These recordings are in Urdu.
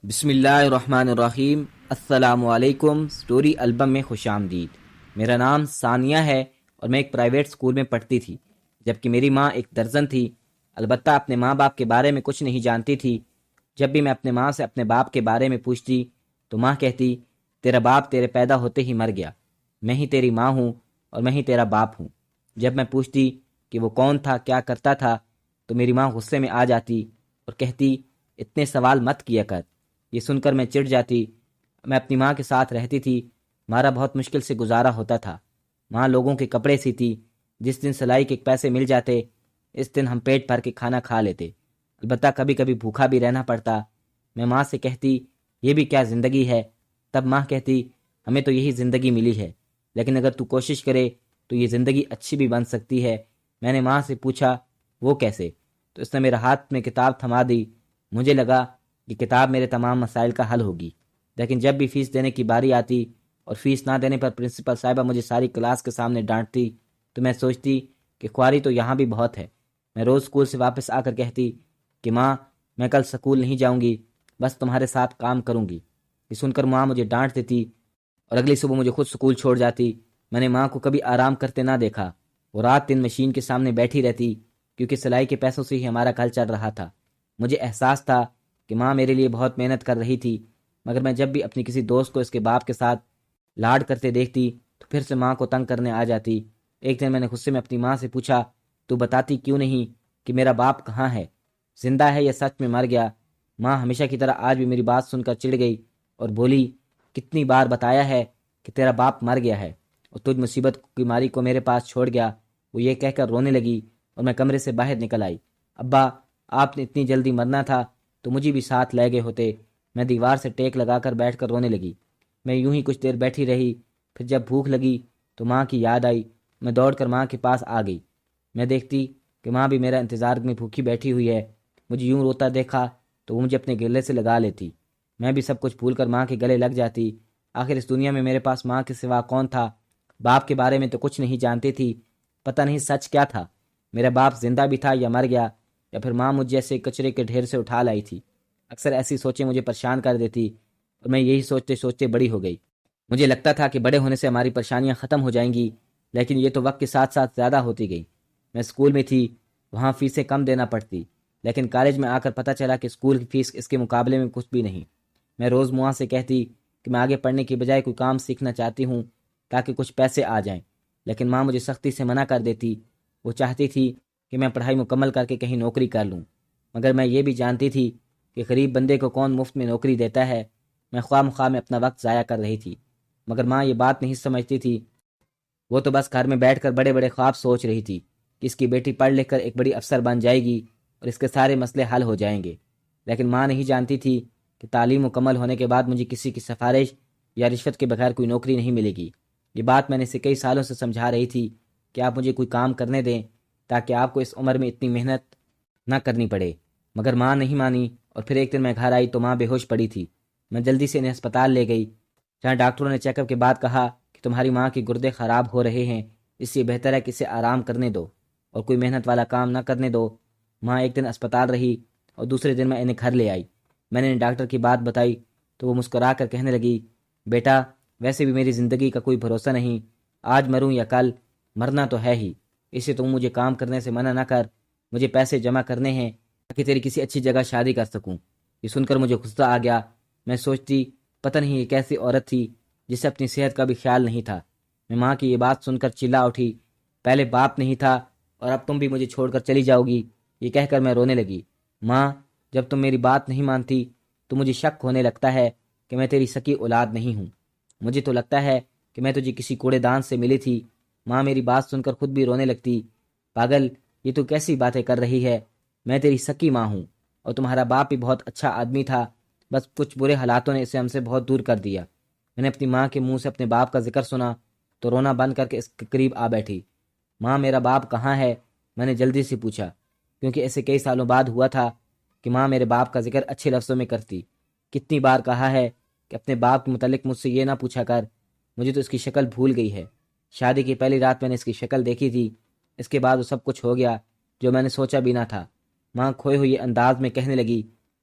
بسم اللہ الرحمن الرحیم۔ السلام علیکم۔ سٹوری البم میں خوش آمدید۔ میرا نام ثانیہ ہے اور میں ایک پرائیویٹ اسکول میں پڑھتی تھی، جبکہ میری ماں ایک درزن تھی۔ البتہ اپنے ماں باپ کے بارے میں کچھ نہیں جانتی تھی۔ جب بھی میں اپنے ماں سے اپنے باپ کے بارے میں پوچھتی تو ماں کہتی، تیرا باپ تیرے پیدا ہوتے ہی مر گیا، میں ہی تیری ماں ہوں اور میں ہی تیرا باپ ہوں۔ جب میں پوچھتی کہ وہ کون تھا، کیا کرتا تھا، تو میری ماں غصے میں آ جاتی اور کہتی، اتنے سوال مت کیا کر۔ یہ سن کر میں چڑ جاتی۔ میں اپنی ماں کے ساتھ رہتی تھی، ہمارا بہت مشکل سے گزارا ہوتا تھا۔ ماں لوگوں کے کپڑے سیتی، جس دن سلائی کے پیسے مل جاتے اس دن ہم پیٹ بھر کے کھانا کھا لیتے، البتہ کبھی کبھی بھوکا بھی رہنا پڑتا۔ میں ماں سے کہتی، یہ بھی کیا زندگی ہے؟ تب ماں کہتی، ہمیں تو یہی زندگی ملی ہے، لیکن اگر تو کوشش کرے تو یہ زندگی اچھی بھی بن سکتی ہے۔ میں نے ماں سے پوچھا، وہ کیسے؟ تو اس نے میرے ہاتھ میں کتاب تھما دی۔ مجھے لگا کہ کتاب میرے تمام مسائل کا حل ہوگی، لیکن جب بھی فیس دینے کی باری آتی اور فیس نہ دینے پر پرنسپل صاحبہ مجھے ساری کلاس کے سامنے ڈانٹتی تو میں سوچتی کہ خواری تو یہاں بھی بہت ہے۔ میں روز اسکول سے واپس آ کر کہتی کہ ماں، میں کل سکول نہیں جاؤں گی، بس تمہارے ساتھ کام کروں گی۔ یہ سن کر ماں مجھے ڈانٹ دیتی اور اگلی صبح مجھے خود سکول چھوڑ جاتی۔ میں نے ماں کو کبھی آرام کرتے نہ دیکھا، وہ رات دن مشین کے سامنے بیٹھی رہتی، کیونکہ سلائی کے پیسوں سے ہی ہمارا گھر چل رہا تھا۔ مجھے احساس تھا کہ ماں میرے لیے بہت محنت کر رہی تھی، مگر میں جب بھی اپنی کسی دوست کو اس کے باپ کے ساتھ لاڈ کرتے دیکھتی تو پھر سے ماں کو تنگ کرنے آ جاتی۔ ایک دن میں نے غصے میں اپنی ماں سے پوچھا، تو بتاتی کیوں نہیں کہ میرا باپ کہاں ہے، زندہ ہے یا سچ میں مر گیا؟ ماں ہمیشہ کی طرح آج بھی میری بات سن کر چڑ گئی اور بولی، کتنی بار بتایا ہے کہ تیرا باپ مر گیا ہے اور تجھ مصیبت کی ماری کو میرے پاس چھوڑ گیا۔ وہ یہ کہہ کر رونے لگی اور میں کمرے سے باہر نکل آئی۔ ابا، آپ نے اتنی جلدی مرنا تھا تو مجھے بھی ساتھ لے گئے ہوتے۔ میں دیوار سے ٹیک لگا کر بیٹھ کر رونے لگی۔ میں یوں ہی کچھ دیر بیٹھی رہی، پھر جب بھوک لگی تو ماں کی یاد آئی۔ میں دوڑ کر ماں کے پاس آ گئی۔ میں دیکھتی کہ ماں بھی میرا انتظار میں بھوکی بیٹھی ہوئی ہے۔ مجھے یوں روتا دیکھا تو وہ مجھے اپنے گلے سے لگا لیتی۔ میں بھی سب کچھ بھول کر ماں کے گلے لگ جاتی۔ آخر اس دنیا میں میرے پاس ماں کے سوا کون تھا؟ باپ کے بارے میں تو کچھ نہیں جانتی تھی، پتہ نہیں سچ کیا تھا، میرا باپ زندہ بھی تھا یا مر گیا، یا پھر ماں مجھ جیسے کچرے کے ڈھیر سے اٹھا لائی تھی۔ اکثر ایسی سوچیں مجھے پریشان کر دیتی اور میں یہی سوچتے سوچتے بڑی ہو گئی۔ مجھے لگتا تھا کہ بڑے ہونے سے ہماری پریشانیاں ختم ہو جائیں گی، لیکن یہ تو وقت کے ساتھ ساتھ زیادہ ہوتی گئی۔ میں اسکول میں تھی، وہاں فیسیں کم دینا پڑتی، لیکن کالج میں آ کر پتہ چلا کہ اسکول کی فیس اس کے مقابلے میں کچھ بھی نہیں۔ میں روز ماں سے کہتی کہ میں آگے پڑھنے کی بجائے کوئی کام سیکھنا چاہتی ہوں تاکہ کچھ پیسے آ جائیں، لیکن ماں مجھے سختی سے منع کر دیتی۔ وہ چاہتی تھی کہ میں پڑھائی مکمل کر کے کہیں نوکری کر لوں، مگر میں یہ بھی جانتی تھی کہ غریب بندے کو کون مفت میں نوکری دیتا ہے۔ میں خواہ مخواہ میں اپنا وقت ضائع کر رہی تھی، مگر ماں یہ بات نہیں سمجھتی تھی۔ وہ تو بس گھر میں بیٹھ کر بڑے بڑے خواب سوچ رہی تھی کہ اس کی بیٹی پڑھ لکھ کر ایک بڑی افسر بن جائے گی اور اس کے سارے مسئلے حل ہو جائیں گے۔ لیکن ماں نہیں جانتی تھی کہ تعلیم مکمل ہونے کے بعد مجھے کسی کی سفارش یا رشوت کے بغیر کوئی نوکری نہیں ملے گی۔ یہ بات میں نے اسے کئی سالوں سے سمجھا رہی تھی کہ آپ مجھے کوئی کام کرنے دیں تاکہ آپ کو اس عمر میں اتنی محنت نہ کرنی پڑے، مگر ماں نہیں مانی۔ اور پھر ایک دن میں گھر آئی تو ماں بے ہوش پڑی تھی۔ میں جلدی سے انہیں ہسپتال لے گئی، جہاں ڈاکٹروں نے چیک اپ کے بعد کہا کہ تمہاری ماں کے گردے خراب ہو رہے ہیں، اس لیے بہتر ہے کہ اسے آرام کرنے دو اور کوئی محنت والا کام نہ کرنے دو۔ ماں ایک دن اسپتال رہی اور دوسرے دن میں انہیں گھر لے آئی۔ میں نے انہیں ڈاکٹر کی بات بتائی تو وہ مسکرا کر کہنے لگی، بیٹا، ویسے بھی میری زندگی کا کوئی بھروسہ نہیں، آج مروں یا کل، مرنا تو ہے ہی، اس لیے تم مجھے کام کرنے سے منع نہ کر، مجھے پیسے جمع کرنے ہیں تاکہ تیری کسی اچھی جگہ شادی کر سکوں۔ یہ سن کر مجھے غصہ آ گیا۔ میں سوچتی، پتہ نہیں یہ کیسی عورت تھی جسے اپنی صحت کا بھی خیال نہیں تھا۔ میں ماں کی یہ بات سن کر چلا اٹھی، پہلے باپ نہیں تھا اور اب تم بھی مجھے چھوڑ کر چلی جاؤ گی، یہ کہہ کر میں رونے لگی۔ ماں، جب تم میری بات نہیں مانتی تو مجھے شک ہونے لگتا ہے کہ میں تیری سکی اولاد نہیں ہوں۔ مجھے تو لگتا ہے کہ میں تجھے کسی کوڑے دان سے ملی تھی۔ ماں میری بات سن کر خود بھی رونے لگتی۔ پاگل، یہ تو کیسی باتیں کر رہی ہے، میں تیری سکی ماں ہوں اور تمہارا باپ بھی بہت اچھا آدمی تھا، بس کچھ برے حالاتوں نے اسے ہم سے بہت دور کر دیا۔ میں نے اپنی ماں کے منہ سے اپنے باپ کا ذکر سنا تو رونا بند کر کے اس کے قریب آ بیٹھی۔ ماں، میرا باپ کہاں ہے؟ میں نے جلدی سے پوچھا، کیونکہ اسے کئی سالوں بعد ہوا تھا کہ ماں میرے باپ کا ذکر اچھے لفظوں میں کرتی۔ کتنی بار کہا ہے کہ اپنے باپ کے متعلق مجھ سے یہ نہ پوچھا کر، مجھے تو اس کی شکل بھول گئی ہے۔ شادی کی پہلی رات میں نے اس کی شکل دیکھی تھی، اس کے بعد وہ سب کچھ ہو گیا جو میں نے سوچا بھی نہ تھا۔ ماں کھوئے ہوئے انداز میں کہنے لگی،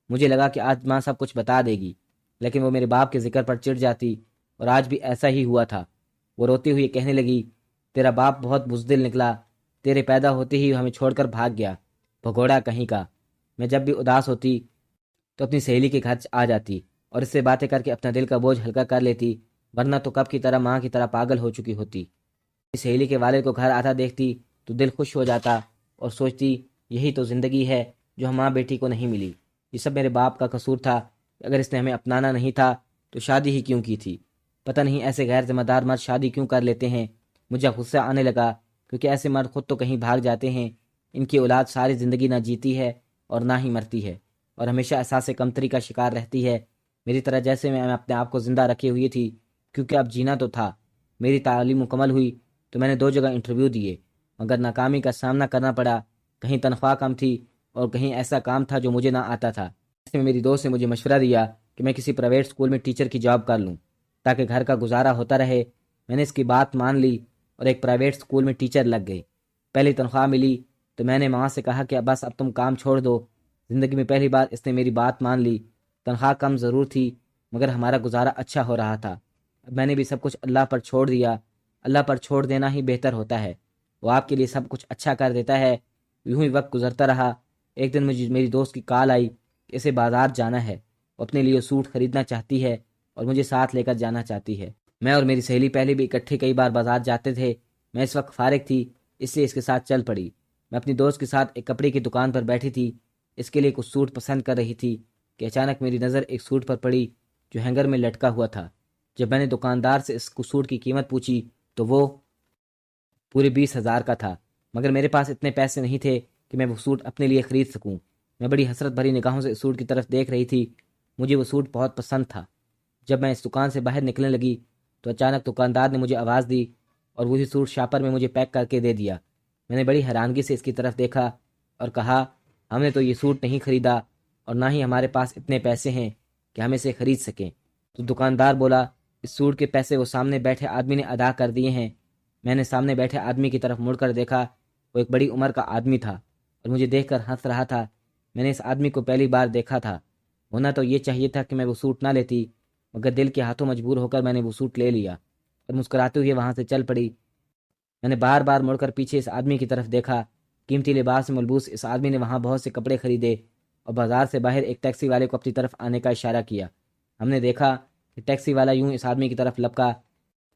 مجھے لگا کہ آج ماں سب کچھ بتا دے گی، لیکن وہ میرے باپ کے ذکر پر چڑ جاتی، اور آج بھی ایسا ہی ہوا تھا۔ وہ روتی ہوئی کہنے لگی، تیرا باپ بہت بزدل نکلا، تیرے پیدا ہوتے ہی ہمیں چھوڑ کر بھاگ گیا، بھگوڑا کہیں کا۔ میں جب بھی اداس ہوتی تو اپنی سہیلی کے گھر آ جاتی اور اس سے باتیں کر کے اپنا دل کا بوجھ ہلکا کر لیتی، ورنہ تو کب کی طرح ماں کی طرح پاگل ہو چکی ہوتی۔ سہیلی کے والد کو گھر آتا دیکھتی تو دل خوش ہو جاتا اور سوچتی، یہی تو زندگی ہے جو ہم ماں بیٹی کو نہیں ملی۔ یہ سب میرے باپ کا قصور تھا، اگر اس نے ہمیں اپنانا نہیں تھا تو شادی ہی کیوں کی تھی؟ پتہ نہیں ایسے غیر ذمہ دار مرد شادی کیوں کر لیتے ہیں۔ مجھے غصہ آنے لگا، کیونکہ ایسے مرد خود تو کہیں بھاگ جاتے ہیں، ان کی اولاد ساری زندگی نہ جیتی ہے اور نہ ہی مرتی ہے، اور ہمیشہ احساس کمتری کا شکار رہتی ہے، میری طرح جیسے میں اپنے آپ کو زندہ رکھے ہوئی تھی، کیونکہ اب جینا تو تھا۔ میری تعلیم مکمل ہوئی تو میں نے 2 جگہ انٹرویو دیے، مگر ناکامی کا سامنا کرنا پڑا۔ کہیں تنخواہ کم تھی اور کہیں ایسا کام تھا جو مجھے نہ آتا تھا۔ ایسے میں میری دوست نے مجھے مشورہ دیا کہ میں کسی پرائیویٹ اسکول میں ٹیچر کی جاب کر لوں تاکہ گھر کا گزارا ہوتا رہے۔ میں نے اس کی بات مان لی اور ایک پرائیویٹ اسکول میں ٹیچر لگ گئی۔ پہلی تنخواہ ملی تو میں نے ماں سے کہا کہ بس اب تم کام چھوڑ دو۔ زندگی میں پہلی بار اس نے میری بات مان لی۔ تنخواہ کم ضرور تھی مگر ہمارا گزارا اچھا ہو رہا تھا۔ اب میں نے بھی سب کچھ اللہ پر چھوڑ دیا۔ اللہ پر چھوڑ دینا ہی بہتر ہوتا ہے، وہ آپ کے لیے سب کچھ اچھا کر دیتا ہے۔ یوں ہی وقت گزرتا رہا۔ ایک دن مجھے میری دوست کی کال آئی کہ اسے بازار جانا ہے، وہ اپنے لیے سوٹ خریدنا چاہتی ہے اور مجھے ساتھ لے کر جانا چاہتی ہے۔ میں اور میری سہیلی پہلے بھی اکٹھے کئی بار بازار جاتے تھے۔ میں اس وقت فارغ تھی، اس لیے اس کے ساتھ چل پڑی۔ میں اپنی دوست کے ساتھ ایک کپڑے کی دکان پر بیٹھی تھی، اس کے لیے کچھ سوٹ پسند کر رہی تھی کہ اچانک میری نظر ایک سوٹ پر پڑی جو ہینگر میں لٹکا ہوا تھا۔ جب میں نے دکاندار سے اس سوٹ کی قیمت پوچھی تو وہ پورے 20,000 کا تھا، مگر میرے پاس اتنے پیسے نہیں تھے کہ میں وہ سوٹ اپنے لیے خرید سکوں۔ میں بڑی حسرت بھری نگاہوں سے اس سوٹ کی طرف دیکھ رہی تھی۔ مجھے وہ سوٹ بہت پسند تھا۔ جب میں اس دکان سے باہر نکلنے لگی تو اچانک دکاندار نے مجھے آواز دی اور وہی سوٹ شاپر میں مجھے پیک کر کے دے دیا۔ میں نے بڑی حیرانگی سے اس کی طرف دیکھا اور کہا، ہم نے تو یہ سوٹ نہیں خریدا اور نہ ہی ہمارے پاس اتنے پیسے ہیں کہ ہم اسے خرید سکیں۔ تو دکاندار بولا، اس سوٹ کے پیسے وہ سامنے بیٹھے آدمی نے ادا کر دیے ہیں۔ میں نے سامنے بیٹھے آدمی کی طرف مڑ کر دیکھا، وہ ایک بڑی عمر کا آدمی تھا اور مجھے دیکھ کر ہنس رہا تھا۔ میں نے اس آدمی کو پہلی بار دیکھا تھا، ہونا تو یہ چاہیے تھا کہ میں وہ سوٹ نہ لیتی، مگر دل کے ہاتھوں مجبور ہو کر میں نے وہ سوٹ لے لیا اور مسکراتے ہوئے وہاں سے چل پڑی۔ میں نے بار بار مڑ کر پیچھے اس آدمی کی طرف دیکھا۔ قیمتی لباس میں ملبوس اس آدمی نے وہاں بہت سے کپڑے خریدے اور بازار سے باہر ایک ٹیکسی والے کو اپنی طرف آنے کا اشارہ کیا۔ ہم نے دیکھا کہ ٹیکسی والا یوں اس آدمی کی طرف لپکا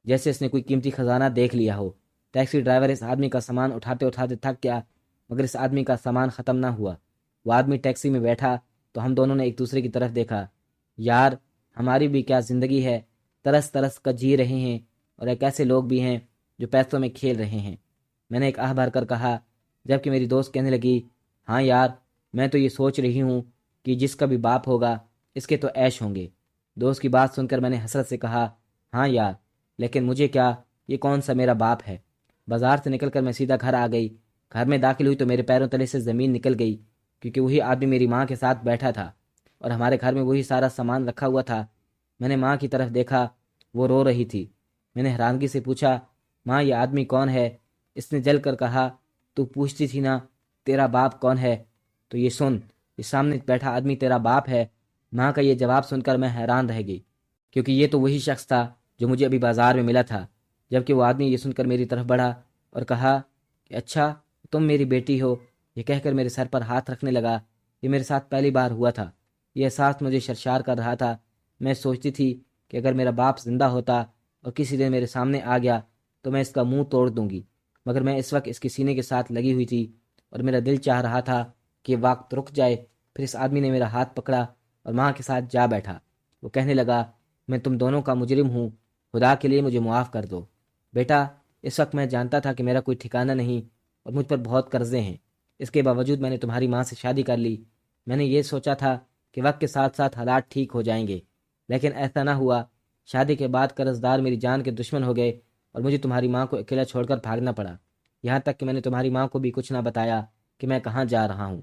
جیسے اس نے کوئی قیمتی خزانہ دیکھ لیا ہو۔ ٹیکسی ڈرائیور اس آدمی کا سامان اٹھاتے اٹھاتے تھک گیا، مگر اس آدمی کا سامان ختم نہ ہوا۔ وہ آدمی ٹیکسی میں بیٹھا تو ہم دونوں نے ایک دوسرے کی طرف دیکھا۔ یار، ہماری بھی کیا زندگی ہے، ترس ترس کر جی رہے ہیں، اور ایک ایسے لوگ بھی ہیں جو پیسوں میں کھیل رہے ہیں۔ میں نے ایک آہ بھر کر کہا، جبکہ میری دوست کہنے لگی، ہاں یار، میں تو یہ سوچ رہی ہوں کہ جس کا بھی باپ ہوگا اس کے تو عیش ہوں گے۔ دوست کی بات سن کر میں نے حسرت سے کہا، ہاں یار، لیکن مجھے کیا، یہ کون سا میرا باپ ہے۔ بازار سے نکل کر میں سیدھا گھر آ گئی۔ گھر میں داخل ہوئی تو میرے پیروں تلے سے زمین نکل گئی، کیونکہ وہی آدمی میری ماں کے ساتھ بیٹھا تھا اور ہمارے گھر میں وہی سارا سامان رکھا ہوا تھا۔ میں نے ماں کی طرف دیکھا، وہ رو رہی تھی۔ میں نے حیرانگی سے پوچھا، ماں، یہ آدمی کون ہے؟ اس نے جل کر کہا، تو پوچھتی تھی نا تیرا باپ کون ہے، تو یہ سن، یہ سامنے بیٹھا آدمی تیرا باپ ہے۔ ماں کا یہ جواب سن کر میں حیران رہ گئی، کیونکہ یہ تو وہی شخص تھا جو مجھے ابھی بازار میں ملا تھا۔ جبکہ وہ آدمی یہ سن کر میری طرف بڑھا اور کہا کہ اچھا، تم میری بیٹی ہو۔ یہ کہہ کر میرے سر پر ہاتھ رکھنے لگا۔ یہ میرے ساتھ پہلی بار ہوا تھا۔ یہ احساس مجھے شرشار کر رہا تھا۔ میں سوچتی تھی کہ اگر میرا باپ زندہ ہوتا اور کسی دن میرے سامنے آ گیا تو میں اس کا منہ توڑ دوں گی، مگر میں اس وقت اس کے سینے کے ساتھ لگی ہوئی تھی اور میرا دل چاہ رہا تھا کہ وقت رک جائے۔ پھر اس آدمی نے میرا ہاتھ پکڑا اور ماں کے ساتھ جا بیٹھا۔ وہ کہنے لگا، میں تم دونوں کا مجرم ہوں، خدا کے لیے مجھے معاف کر دو۔ بیٹا، اس وقت میں جانتا تھا کہ میرا کوئی ٹھکانہ نہیں اور مجھ پر بہت قرضے ہیں، اس کے باوجود میں نے تمہاری ماں سے شادی کر لی۔ میں نے یہ سوچا تھا کہ وقت کے ساتھ ساتھ حالات ٹھیک ہو جائیں گے، لیکن ایسا نہ ہوا۔ شادی کے بعد قرض دار میری جان کے دشمن ہو گئے اور مجھے تمہاری ماں کو اکیلا چھوڑ کر بھاگنا پڑا۔ یہاں تک کہ میں نے تمہاری ماں کو بھی کچھ نہ بتایا کہ میں کہاں جا رہا ہوں،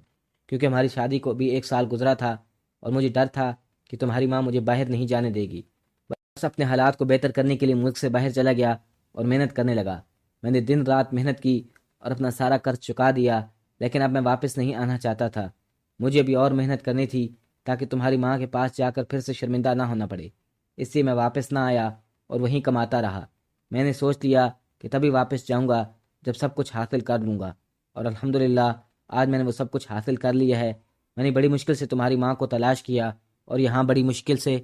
کیونکہ ہماری شادی کو بھی 1 سال گزرا تھا اور مجھے ڈر تھا کہ تمہاری ماں مجھے باہر نہیں جانے دے گی۔ بس اپنے حالات کو بہتر کرنے کے لیے ملک سے باہر چلا گیا اور محنت کرنے لگا۔ میں نے دن رات محنت کی اور اپنا سارا قرض چکا دیا، لیکن اب میں واپس نہیں آنا چاہتا تھا۔ مجھے ابھی اور محنت کرنی تھی تاکہ تمہاری ماں کے پاس جا کر پھر سے شرمندہ نہ ہونا پڑے۔ اس لیے میں واپس نہ آیا اور وہیں کماتا رہا۔ میں نے سوچ لیا کہ تبھی واپس جاؤں گا جب سب کچھ حاصل کر لوں گا، اور الحمدللہ آج میں نے وہ سب کچھ حاصل کر لیا ہے۔ میں نے بڑی مشکل سے تمہاری ماں کو تلاش کیا اور یہاں بڑی مشکل سے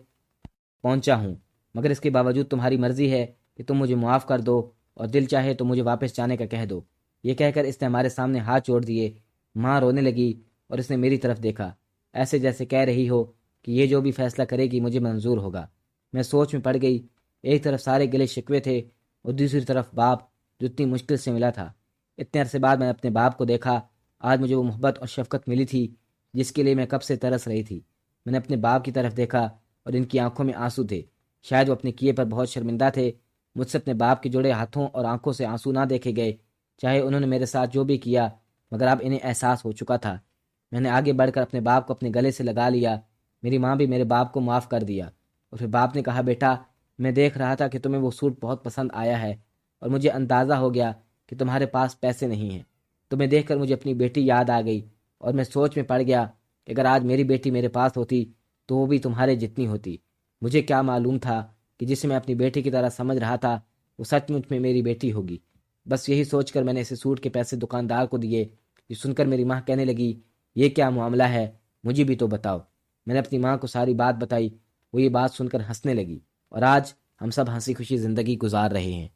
پہنچا ہوں، مگر اس کے باوجود تمہاری مرضی ہے کہ تم مجھے معاف کر دو اور دل چاہے تو مجھے واپس جانے کا کہہ دو۔ یہ کہہ کر اس نے ہمارے سامنے ہاتھ جوڑ دیے۔ ماں رونے لگی اور اس نے میری طرف دیکھا، ایسے جیسے کہہ رہی ہو کہ یہ جو بھی فیصلہ کرے گی مجھے منظور ہوگا۔ میں سوچ میں پڑ گئی۔ ایک طرف سارے گلے شکوے تھے اور دوسری طرف باپ جو اتنی مشکل سے ملا تھا۔ اتنے عرصے بعد میں نے اپنے باپ کو دیکھا۔ آج مجھے وہ محبت اور شفقت ملی تھی جس کے لیے میں کب سے ترس رہی تھی۔ میں نے اپنے باپ کی طرف دیکھا اور ان کی آنکھوں میں آنسو تھے۔ شاید وہ اپنے کیے پر بہت شرمندہ تھے۔ مجھ سے اپنے باپ کے جڑے ہاتھوں اور آنکھوں سے آنسو نہ دیکھے گئے، چاہے انہوں نے میرے ساتھ جو بھی کیا، مگر اب انہیں احساس ہو چکا تھا۔ میں نے آگے بڑھ کر اپنے باپ کو اپنے گلے سے لگا لیا۔ میری ماں بھی میرے باپ کو معاف کر دیا، اور پھر باپ نے کہا، بیٹا میں دیکھ رہا تھا کہ تمہیں وہ سوٹ بہت پسند آیا ہے، اور مجھے اندازہ ہو گیا کہ تمہارے پاس پیسے نہیں ہیں۔ تمہیں دیکھ کر مجھے اپنی بیٹی یاد آ گئی، اور میں سوچ میں پڑ گیا کہ اگر آج میری بیٹی میرے پاس ہوتی تو وہ بھی تمہارے جتنی ہوتی۔ مجھے کیا معلوم تھا کہ جسے میں اپنی بیٹی کی طرح سمجھ رہا تھا وہ سچ مچ میں میری بیٹی ہوگی۔ بس یہی سوچ کر میں نے اسے سوٹ کے پیسے دکاندار کو دیے۔ یہ سن کر میری ماں کہنے لگی، یہ کیا معاملہ ہے، مجھے بھی تو بتاؤ۔ میں نے اپنی ماں کو ساری بات بتائی۔ وہ یہ بات سن کر ہنسنے لگی، اور آج ہم سب ہنسی خوشی زندگی گزار رہے ہیں۔